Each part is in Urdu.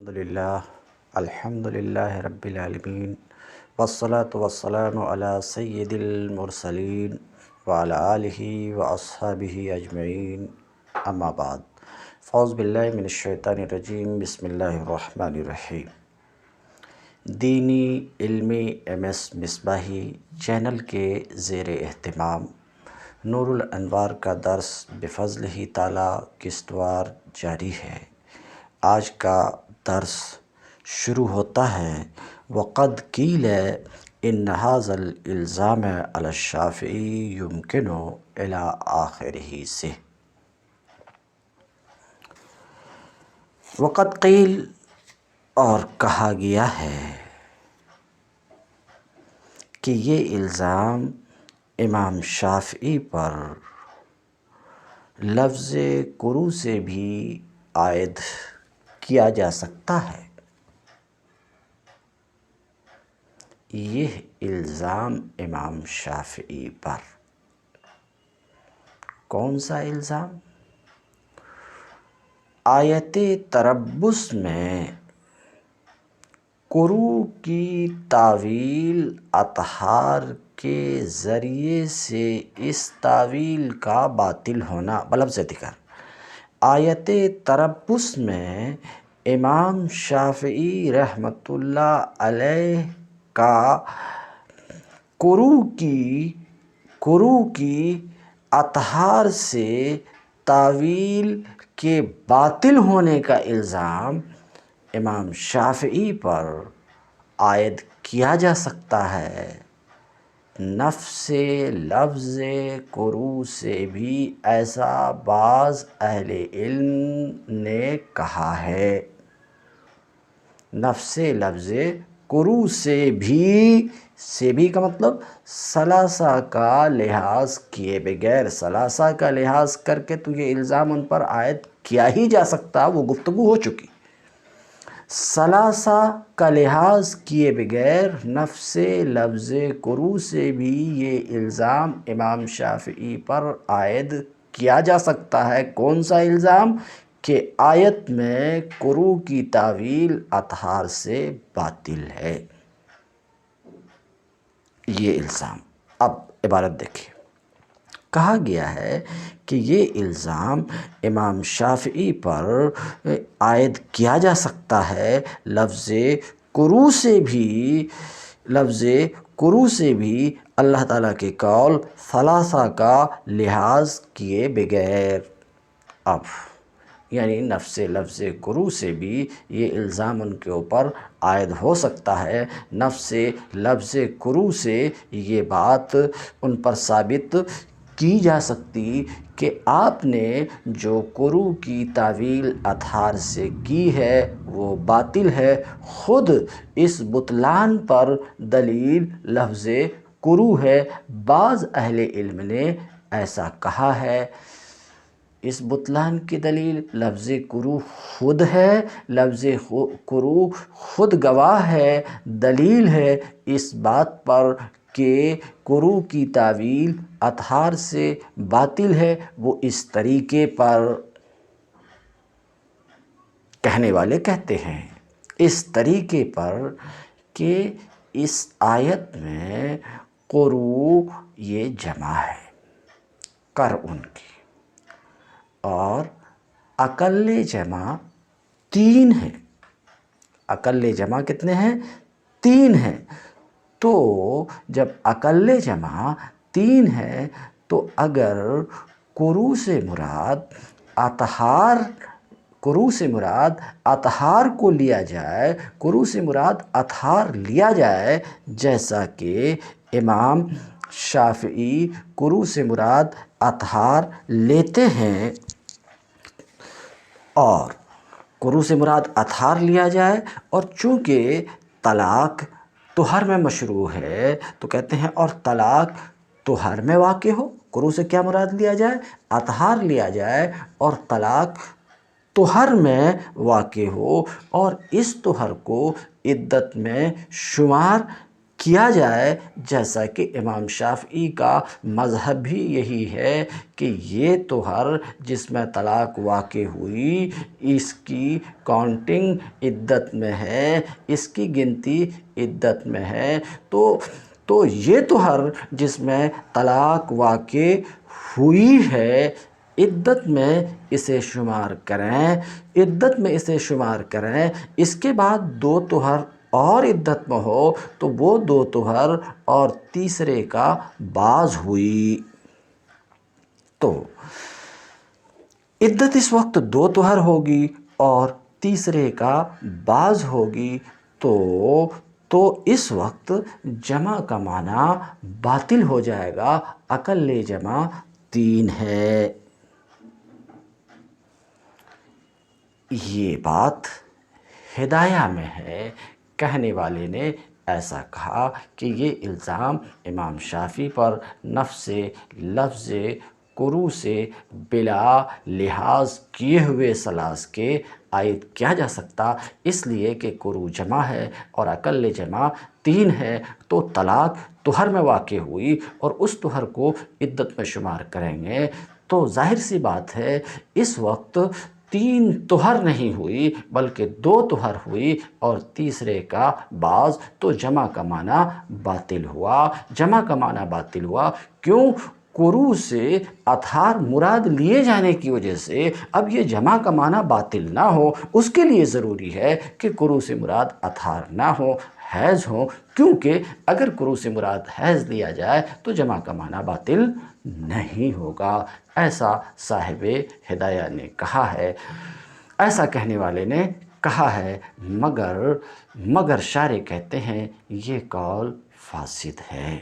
الحمد للہ رب العالمین والصلاة والسلام علی سید المرسلین وعلی آلہ واصحابہ اجمعین اما بعد فاعوذ باللہ من الشیطان الرجیم بسم اللہ الرحمن الرحیم۔ دینی علمی مصباحی چینل کے زیر اہتمام نور الانوار کا درس بفضلہ تعالی قسطوار جاری ہے۔ آج کا درس شروع ہوتا ہے وقد قیل ان ھذا الالزام علی الشافعی یمکن الی آخرہ سے۔ وقد قیل اور کہا گیا ہے کہ یہ الزام امام شافعی پر لفظ کرو سے بھی عائد کیا جا سکتا ہے۔ یہ الزام امام شافعی پر کون سا الزام؟ آیت تربص میں کرو کی تاویل اطہار کے ذریعے سے اس تاویل کا باطل ہونا بلفظ ذکر۔ آیت تربص میں امام شافعی رحمۃ اللہ علیہ کا کرو کی اطہار سے تاویل کے باطل ہونے کا الزام امام شافعی پر عائد کیا جا سکتا ہے۔ نفس لفظ کرو سے بھی ایسا بعض اہل علم نے کہا ہے۔ نفس لفظ کرو سے بھی کا مطلب ثلاثہ کا لحاظ کیے بغیر، ثلاثہ کا لحاظ کر کے تو یہ الزام ان پر عائد کیا ہی جا سکتا، وہ گفتگو ہو چکی۔ ثلاثہ کا لحاظ کیے بغیر نفس لفظ کرو سے بھی یہ الزام امام شافعی پر عائد کیا جا سکتا ہے۔ کون سا الزام؟ کہ آیت میں کرو کی تاویل اطہار سے باطل ہے، یہ الزام۔ اب عبارت دیکھیے، کہا گیا ہے کہ یہ الزام امام شافعی پر عائد کیا جا سکتا ہے لفظ کرو سے بھی اللہ تعالیٰ کے قول ثلاثہ کا لحاظ کیے بغیر۔ اب یعنی نفس لفظ کرو سے بھی یہ الزام ان کے اوپر عائد ہو سکتا ہے۔ نفس لفظ کرو سے یہ بات ان پر ثابت کی جا سکتی کہ آپ نے جو کرو کی تاویل اطہار سے کی ہے وہ باطل ہے۔ خود اس بطلان پر دلیل لفظ کرو ہے۔ بعض اہل علم نے ایسا کہا ہے۔ اس بطلان کی دلیل لفظ کرو خود ہے، لفظ کرو خود گواہ ہے، دلیل ہے اس بات پر کہ کرو کی تاویل اطہار سے باطل ہے۔ وہ اس طریقے پر کہنے والے کہتے ہیں، اس طریقے پر کہ اس آیت میں کرو یہ جمع ہے، کر ان کی، اور اقل جمع 3 ہے۔ اقل جمع کتنے ہیں؟ 3 ہیں۔ تو جب اقل جمع 3 ہے تو اگر کرو سے مراد اطہار کو لیا جائے، کرو سے مراد اطہار لیا جائے، جیسا کہ امام شافعی کرو سے مراد اطہار لیتے ہیں، اور کرو سے مراد اطہار لیا جائے، اور چونکہ طلاق طہر میں مشروع ہے تو کہتے ہیں اور طلاق طہر میں واقع ہو۔ کرو سے کیا مراد لیا جائے؟ اطہار لیا جائے، اور طلاق طہر میں واقع ہو، اور اس طہر کو عدت میں شمار کیا جائے، جیسا کہ امام شافعی کا مذہب بھی یہی ہے کہ یہ طہر جس میں طلاق واقع ہوئی اس کی کاؤنٹنگ عدت میں ہے، اس کی گنتی عدت میں ہے، تو یہ طہر جس میں طلاق واقع ہوئی ہے عدت میں اسے شمار کریں، عدت میں اسے شمار کریں۔ اس کے بعد 2 طہر اور عدت میں ہو تو وہ 2 طہر اور تیسرے کا باز ہوئی، تو عدت اس وقت 2 طہر ہوگی اور تیسرے کا باز ہوگی، تو اس وقت جمع کا معنی باطل ہو جائے گا، اقل جمع 3 ہے۔ یہ بات ہدایہ میں ہے، کہنے والے نے ایسا کہا کہ یہ الزام امام شافعی پر نفس لفظ قروء سے بلا لحاظ کیے ہوئے ثلاث کے عائد کیا جا سکتا، اس لیے کہ قروء جمع ہے اور اقل جمع 3 ہے، تو طلاق طہر میں واقع ہوئی اور اس طہر کو عدت میں شمار کریں گے تو ظاہر سی بات ہے اس وقت 3 طہر نہیں ہوئی بلکہ 2 طہر ہوئی اور تیسرے کا باز، تو جمع کا معنی باطل ہوا، جمع کا معنی باطل ہوا۔ کیوں؟ قروء سے اطہار مراد لیے جانے کی وجہ سے اب یہ جمع کا معنی باطل نہ ہو، اس کے لیے ضروری ہے کہ قروء سے مراد اطہار نہ ہو، حیض ہو، کیونکہ اگر قروء سے مراد حیض لیا جائے تو جمع کا معنی باطل نہیں ہوگا، ایسا صاحب ہدایہ نے کہا ہے، ایسا کہنے والے نے کہا ہے، مگر شارح کہتے ہیں یہ قول فاسد ہے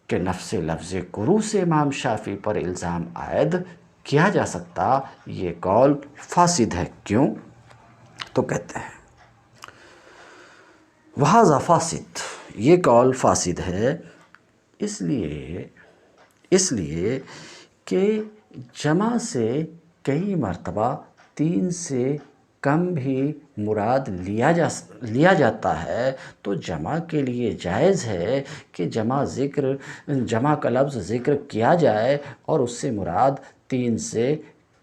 کہ نفس لفظ قروء سے امام شافعی پر الزام عائد کیا جا سکتا، یہ قول فاسد ہے۔ کیوں؟ تو کہتے ہیں وہذا فاسد، یہ قول فاسد ہے اس لیے کہ جمع سے کئی مرتبہ 3 سے کم بھی مراد لیا جاتا ہے، تو جمع کے لیے جائز ہے کہ جمع کا لفظ ذکر کیا جائے اور اس سے مراد 3 سے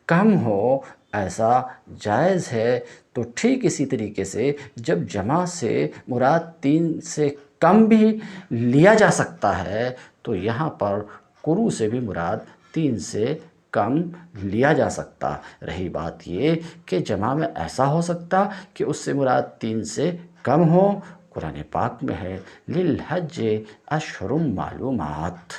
کم ہو، ایسا جائز ہے۔ تو ٹھیک اسی طریقے سے جب جمع سے مراد 3 سے کم بھی لیا جا سکتا ہے تو یہاں پر قروء سے بھی مراد 3 سے کم لیا جا سکتا۔ رہی بات یہ کہ جمع میں ایسا ہو سکتا کہ اس سے مراد 3 سے کم ہو، قرآن پاک میں ہے للحج اشہر معلومات،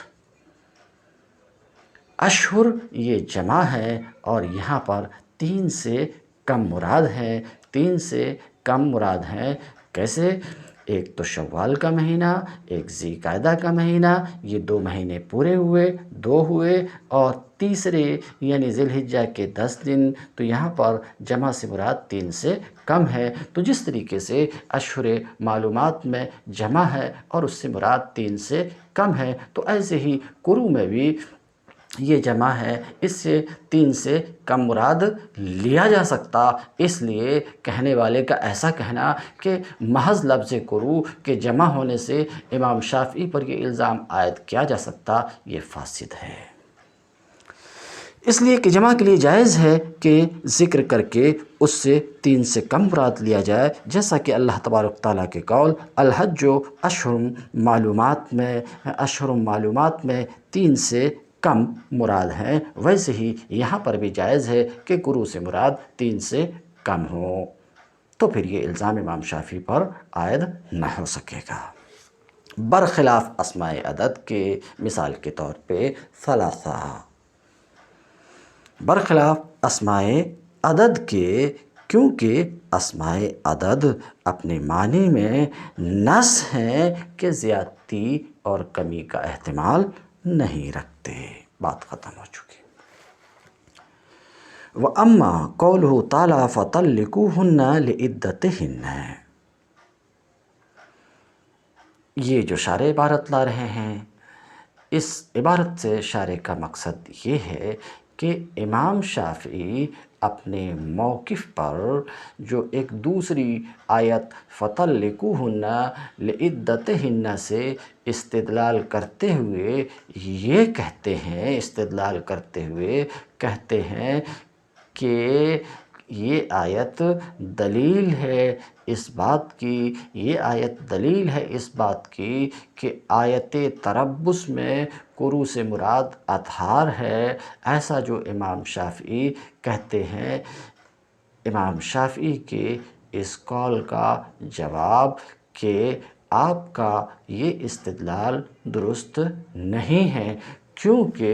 اشہر یہ جمع ہے اور یہاں پر 3 سے کم مراد ہے، 3 سے کم مراد ہیں، کیسے؟ ایک تو شوال کا مہینہ، ایک ذی قعدہ کا مہینہ، یہ 2 مہینے پورے ہوئے، 2 ہوئے، اور تیسرے یعنی ذی الحجہ کے 10 دن، تو یہاں پر جمع سے مراد 3 سے کم ہے۔ تو جس طریقے سے اشہر معلومات میں جمع ہے اور اس سے مراد 3 سے کم ہے، تو ایسے ہی قروء میں بھی یہ جمع ہے، اس سے 3 سے کم مراد لیا جا سکتا، اس لیے کہنے والے کا ایسا کہنا کہ محض لفظ قروء کے جمع ہونے سے امام شافعی پر یہ الزام عائد کیا جا سکتا، یہ فاسد ہے۔ اس لیے کہ جمع کے لیے جائز ہے کہ ذکر کر کے اس سے 3 سے کم مراد لیا جائے، جیسا کہ اللہ تبارک تعالیٰ کے قول الحج اشہر معلومات میں 3 سے کم مراد ہیں، ویسے ہی یہاں پر بھی جائز ہے کہ قروء سے مراد 3 سے کم ہو، تو پھر یہ الزام امام شافعی پر عائد نہ ہو سکے گا۔ برخلاف اسماء عدد کے، مثال کے طور پہ ثلاثہ، برخلاف اسماء عدد کے، کیونکہ اسماء عدد اپنے معنی میں نص ہیں کہ زیادتی اور کمی کا احتمال نہیں رکھتے، بات ختم ہو چکی۔ وَأَمَّا قَوْلُهُ تَعَالَىٰ فَطَلِّقُوهُنَّ لِعِدَّتِهِنَّ، یہ جو شارح عبارت لا رہے ہیں، اس عبارت سے شارح کا مقصد یہ ہے کہ امام شافعی اپنے موقف پر جو ایک دوسری آیت فَطَلِّقُوهُنَّ لِعِدَّتِهِنَّ سے استدلال کرتے ہوئے یہ کہتے ہیں کہ یہ آیت دلیل ہے اس بات کی کہ آیت تربص میں قروء سے مراد اطہار ہے، ایسا جو امام شافعی کہتے ہیں۔ امام شافعی کے اس قول کا جواب کہ آپ کا یہ استدلال درست نہیں ہے، کیونکہ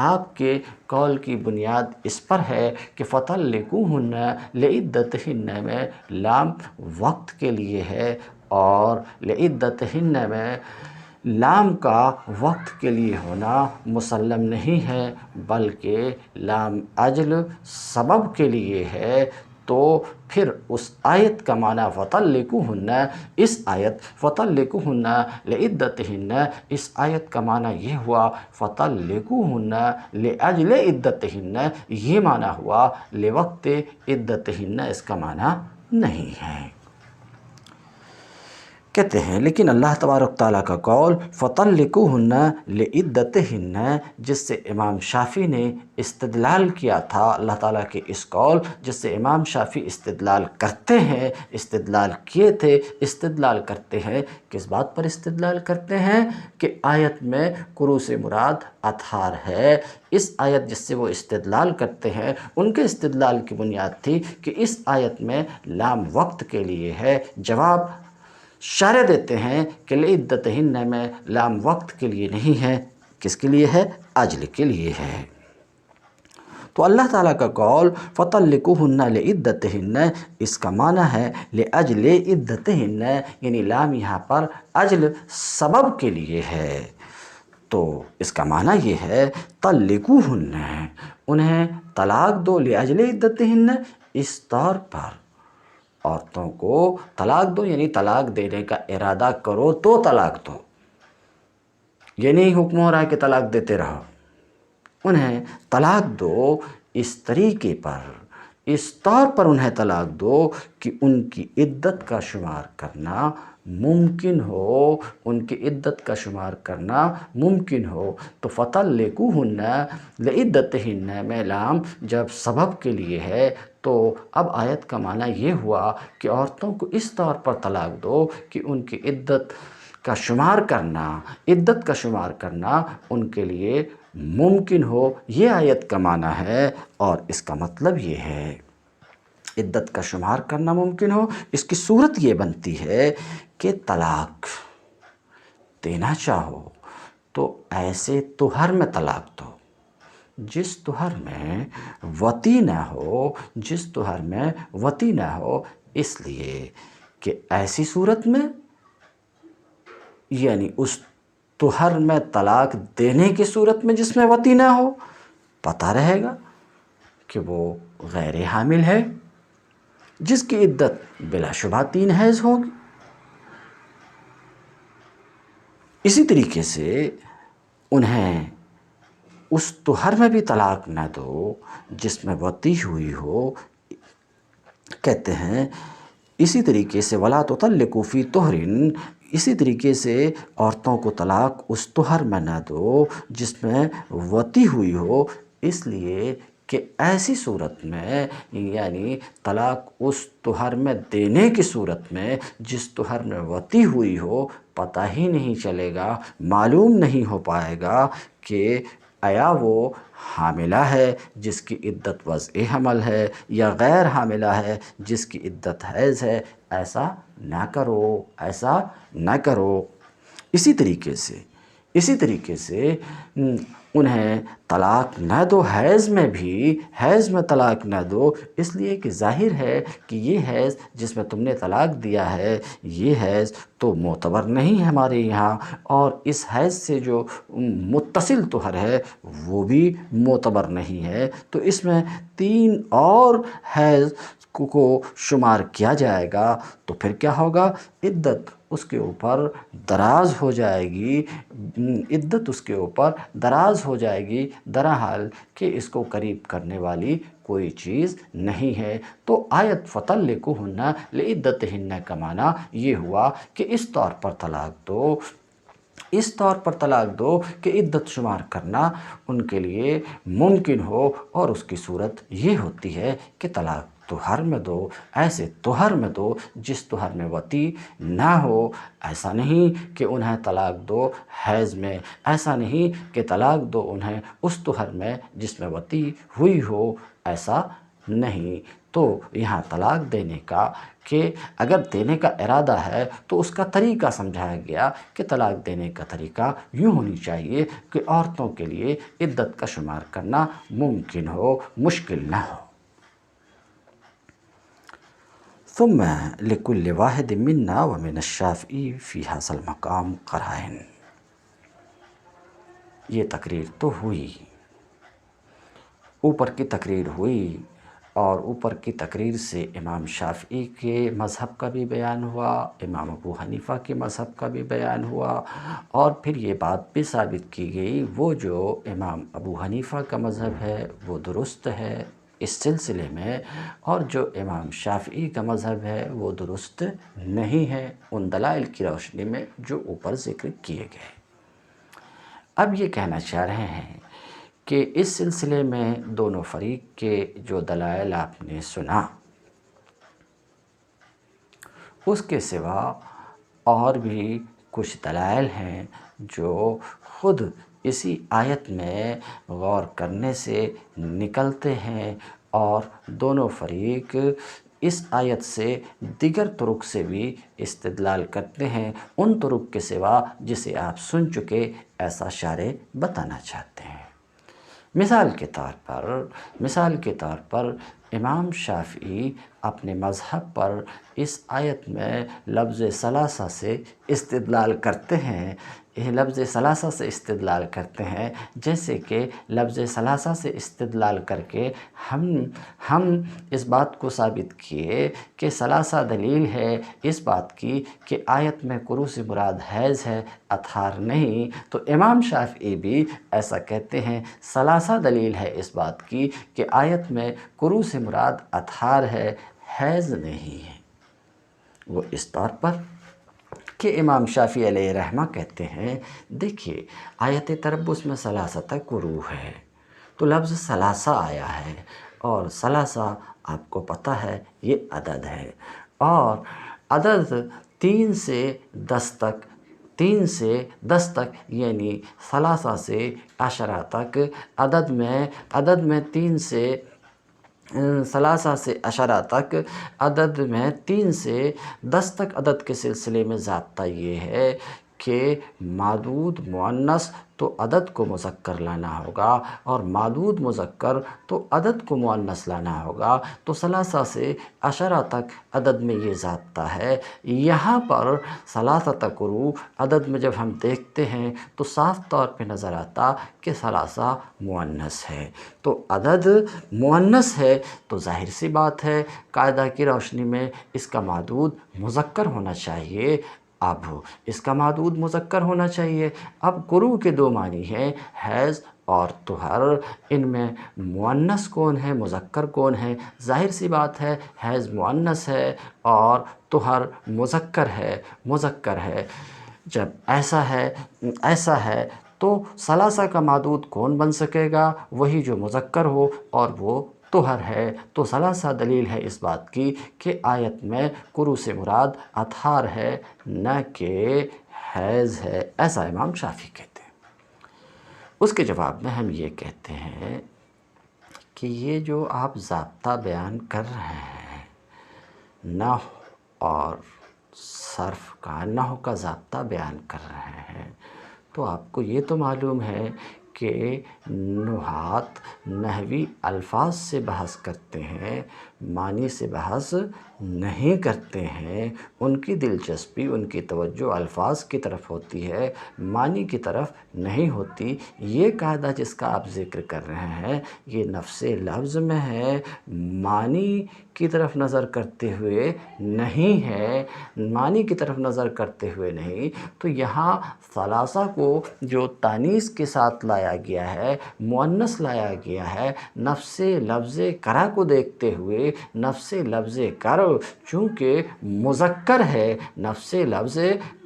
آپ کے قول کی بنیاد اس پر ہے کہ فَطَلِّقُوهُنَّ لِعِدَّتِهِنَّ میں لام وقت کے لیے ہے، اور لِعِدَّتِهِنَّ میں لام کا وقت کے لیے ہونا مسلم نہیں ہے، بلکہ لام اجل سبب کے لیے ہے۔ تو پھر اس آیت کا معنی فَطَلِّقُوهُنَّ، اس آیت فَطَلِّقُوهُنَّ لِعِدَّتِهِنَّ، اس آیت کا معنی یہ ہوا فَطَلِّقُوهُنَّ لِأَجْلِ عِدَّتِهِنَّ، یہ معنی ہوا لِوَقْتِ عِدَّتِهِنَّ، اس کا معنی نہیں ہے۔ کہتے ہیں لیکن اللہ تبارک تعالیٰ کا قول فَطَلِّقُوهُنَّ لِعِدَّتِهِنَّ، جس سے امام شافعی نے استدلال کیا تھا، اللہ تعالیٰ کے اس قول جس سے امام شافعی استدلال کرتے ہیں، استدلال کیے تھے، استدلال کرتے ہیں، کس بات پر استدلال کرتے ہیں کہ آیت میں قروء سے مراد اطہار ہے۔ اس آیت جس سے وہ استدلال کرتے ہیں، ان کے استدلال کی بنیاد تھی کہ اس آیت میں لام وقت کے لیے ہے۔ جواب شارح دیتے ہیں کہ لِعِدَّتِهِنَّ میں لام وقت کے لیے نہیں ہے، کس کے لیے ہے؟ اجل کے لیے ہے۔ تو اللہ تعالیٰ کا قول فَطَلِّقُوهُنَّ لِعِدَّتِهِنَّ، اس کا معنی ہے لِأَجْلِ عِدَّتِهِنَّ، یعنی لام یہاں پر اجل سبب کے لیے ہے۔ تو اس کا معنی یہ ہے طَلِّقُوهُنَّ، انہیں طلاق دو، لِأَجْلِ عِدَّتِهِنَّ، اس طور پر عورتوں کو طلاق دو، یعنی طلاق دینے کا ارادہ کرو تو طلاق دو، یہ نہیں حکم ہو رہا ہے کہ طلاق دیتے رہو۔ انہیں طلاق دو اس طریقے پر، اس طور پر انہیں طلاق دو کہ ان کی عدت کا شمار کرنا ممکن ہو، ان کی عدت کا شمار کرنا ممکن ہو۔ تو فَطَلِّقُوهُنَّ لِعِدَّتِهِنَّ میں لام جب سبب کے لیے ہے، تو اب آیت کا معنی یہ ہوا کہ عورتوں کو اس طور پر طلاق دو کہ ان کی عدت کا شمار کرنا ان کے لیے ممکن ہو، یہ آیت کا معنی ہے۔ اور اس کا مطلب یہ ہے عدت کا شمار کرنا ممکن ہو، اس کی صورت یہ بنتی ہے کہ طلاق دینا چاہو تو ایسے طہر میں طلاق دو جس طہر میں وطی نہ ہو، اس لیے کہ ایسی صورت میں، یعنی اس طہر میں طلاق دینے کی صورت میں جس میں وطی نہ ہو، پتہ رہے گا کہ وہ غیر حامل ہے، جس کی عدت بلا شبہ 3 حیض ہوگی۔ اسی طریقے سے انہیں اس طہر میں بھی طلاق نہ دو جس میں وطی ہوئی ہو۔ کہتے ہیں اسی طریقے سے وَلَا تُطَلِّقُوا فِي طُهْرٍ، اسی طریقے سے عورتوں کو طلاق اس طہر میں نہ دو جس میں وطی ہوئی ہو، اس لیے کہ ایسی صورت میں، یعنی طلاق اس طہر میں دینے کی صورت میں جس طہر میں وطی ہوئی ہو، پتہ ہی نہیں چلے گا، معلوم نہیں ہو پائے گا کہ آیا وہ حاملہ ہے جس کی عدت وضع حمل ہے، یا غیر حاملہ ہے جس کی عدت حیض ہے۔ ایسا نہ کرو۔ اسی طریقے سے انہیں طلاق نہ دو، حیض میں طلاق نہ دو، اس لیے کہ ظاہر ہے کہ یہ حیض جس میں تم نے طلاق دیا ہے، یہ حیض تو معتبر نہیں ہے ہمارے یہاں، اور اس حیض سے جو متصل طہر ہے وہ بھی معتبر نہیں ہے، تو اس میں 3 اور حیض کو شمار کیا جائے گا، تو پھر کیا ہوگا؟ عدت اس کے اوپر دراز ہو جائے گی، عدت اس کے اوپر دراز ہو جائے گی، درحال کہ اس کو قریب کرنے والی کوئی چیز نہیں ہے۔ تو آیت فَطَلِّقُوهُنَّ لِعِدَّتِهِنَّ کا معنی یہ ہوا کہ اس طور پر طلاق دو کہ عدت شمار کرنا ان کے لیے ممکن ہو، اور اس کی صورت یہ ہوتی ہے کہ طلاق طہر میں دو، ایسے طہر میں دو جس طہر میں وطی نہ ہو۔ ایسا نہیں کہ انہیں طلاق دو حیض میں، ایسا نہیں کہ طلاق دو انہیں اس طہر میں جس میں وطی ہوئی ہو، ایسا نہیں۔ تو یہاں طلاق دینے کا کہ اگر دینے کا ارادہ ہے تو اس کا طریقہ سمجھایا گیا کہ طلاق دینے کا طریقہ یوں ہونی چاہیے کہ عورتوں کے لیے عدت کا شمار کرنا ممکن ہو، مشکل نہ ہو۔ ثم لكل واحد منا ومن الشافعی فی هذا المقام قرائن۔ یہ تقریر تو ہوئی، اوپر کی تقریر ہوئی، اور اوپر کی تقریر سے امام شافعی کے مذہب کا بھی بیان ہوا، امام ابو حنیفہ کے مذہب کا بھی بیان ہوا، اور پھر یہ بات بھی ثابت کی گئی وہ جو امام ابو حنیفہ کا مذہب ہے وہ درست ہے اس سلسلے میں، اور جو امام شافعی کا مذہب ہے وہ درست نہیں ہے ان دلائل کی روشنی میں جو اوپر ذکر کیے گئے۔ اب یہ کہنا چاہ رہے ہیں کہ اس سلسلے میں دونوں فریق کے جو دلائل آپ نے سنا، اس کے سوا اور بھی کچھ دلائل ہیں جو خود اسی آیت میں غور کرنے سے نکلتے ہیں، اور دونوں فریق اس آیت سے دیگر طرق سے بھی استدلال کرتے ہیں، ان طرق کے سوا جسے آپ سن چکے، ایسا شارح بتانا چاہتے ہیں۔ مثال کے طور پر امام شافعی اپنے مذہب پر اس آیت میں لفظ ثلاثہ سے استدلال کرتے ہیں، لفظ ثلاثہ سے استدلال کرتے ہیں، جیسے کہ لفظ ثلاثہ سے استدلال کر کے ہم اس بات کو ثابت کیے کہ ثلاثہ دلیل ہے اس بات کی کہ آیت میں قروء سے مراد حیض ہے، اطہار نہیں۔ تو امام شافعی بھی ایسا کہتے ہیں، ثلاثہ دلیل ہے اس بات کی کہ آیت میں قروء سے مراد اطہار ہے، حیض نہیں ہے۔ وہ اس طور پر کہ امام شافعی علیہ رحمہ کہتے ہیں، دیکھیے آیت تربص میں ثلاثہ قروء ہے، تو لفظ ثلاثہ آیا ہے، اور ثلاثہ آپ کو پتہ ہے یہ عدد ہے، اور عدد 3 سے 10 تک یعنی ثلاثہ سے عشرہ تک عدد میں 3 سے ثلاثہ سے عشرہ تک عدد میں 3 سے 10 تک عدد کے سلسلے میں ضابطہ یہ ہے کہ معدود مؤنث تو عدد کو مذکر لانا ہوگا، اور معدود مذکر تو عدد کو مؤنث لانا ہوگا۔ تو ثلاثہ سے عشرہ تک عدد میں یہ ضابطہ ہے۔ یہاں پر ثلاثہ قروء عدد میں جب ہم دیکھتے ہیں تو صاف طور پہ نظر آتا کہ ثلاثہ مؤنث ہے، تو عدد مؤنث ہے تو ظاہر سی بات ہے قاعدہ کی روشنی میں اس کا معدود مذکر ہونا چاہیے۔ اب اس کا معدود مذکر ہونا چاہیے۔ اب قروء کے 2 معنی ہیں، حیض اور طہر، ان میں مؤنث کون ہے مذکر کون ہے؟ ظاہر سی بات ہے حیض مؤنث ہے اور طہر مذکر ہے۔ جب ایسا ہے تو ثلاثہ کا معدود کون بن سکے گا؟ وہی جو مذکر ہو اور وہ طہر ہے۔ تو ثلاثہ دلیل ہے اس بات کی کہ آیت میں قروء سے مراد اطہار ہے نہ کہ حیض ہے، ایسا امام شافعی کہتے ہیں۔ اس کے جواب میں ہم یہ کہتے ہیں کہ یہ جو آپ ضابطہ بیان کر رہے ہیں، نحو اور صرف کا، نحو کا ضابطہ بیان کر رہے ہیں، تو آپ کو یہ تو معلوم ہے کہ نحات نحوی الفاظ سے بحث کرتے ہیں، معنی سے بحث نہیں کرتے ہیں، ان کی دلچسپی، ان کی توجہ الفاظ کی طرف ہوتی ہے، معنی کی طرف نہیں ہوتی۔ یہ قاعدہ جس کا آپ ذکر کر رہے ہیں یہ نفس لفظ میں ہے، معنی کی طرف نظر کرتے ہوئے نہیں ہے، معنی کی طرف نظر کرتے ہوئے نہیں۔ تو یہاں ثلاثہ کو جو تانیث کے ساتھ لایا گیا ہے، مؤنث لایا گیا ہے، نفس لفظ کرا کو دیکھتے ہوئے، نفس لفظ کر چونکہ مذکر ہے، نفس لفظ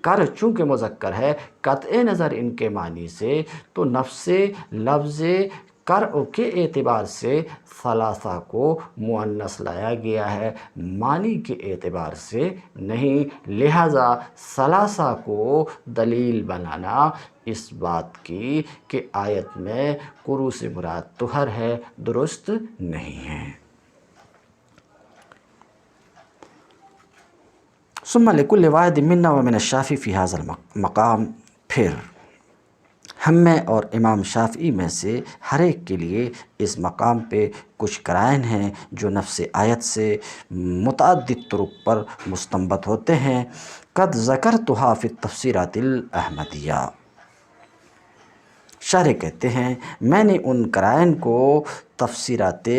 کر چونکہ مذکر ہے، قطع نظر ان کے معنی سے، تو نفس لفظ کر کے اعتبار سے ثلاثہ کو مؤنث لایا گیا ہے، معنی کے اعتبار سے نہیں۔ لہذا ثلاثہ کو دلیل بنانا اس بات کی کہ آیت میں قروء سے مراد طہر ہے، درست نہیں ہے۔ ثم لكل واحد منا ومن الشافعي في هذا المقام، پھر ہم میں اور امام شافعی میں سے ہر ایک کے لیے اس مقام پہ کچھ قرائن ہیں جو نفس آیت سے متعدد طرق پر مستنبط ہوتے ہیں۔ قد ذکرتها فی التفسیرات الاحمدیہ، شارح کہتے ہیں میں نے ان قرائن کو تفسیرات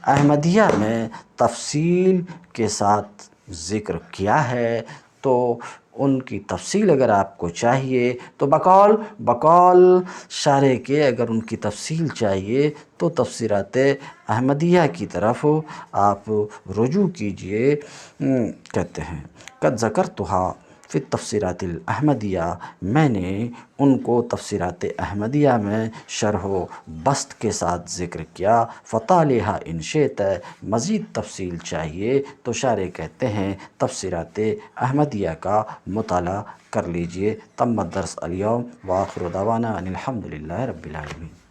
احمدیہ میں تفصیل کے ساتھ ذکر کیا ہے۔ تو ان کی تفصیل اگر آپ کو چاہیے تو بقول شارح کے اگر ان کی تفصیل چاہیے تو تفسیرات احمدیہ کی طرف آپ رجوع کیجئے۔ کہتے ہیں قد ذکرتها فی التفسیرات الاحمدیہ، میں نے ان کو تفسیرات احمدیہ میں شرح و بسط کے ساتھ ذکر کیا۔ فطالعها ان شئت، مزید تفصیل چاہیے تو شارح کہتے ہیں تفسیرات احمدیہ کا مطالعہ کر لیجئے۔ تم الدرس اليوم وآخر دعوانا ان الحمد للہ رب العالمین۔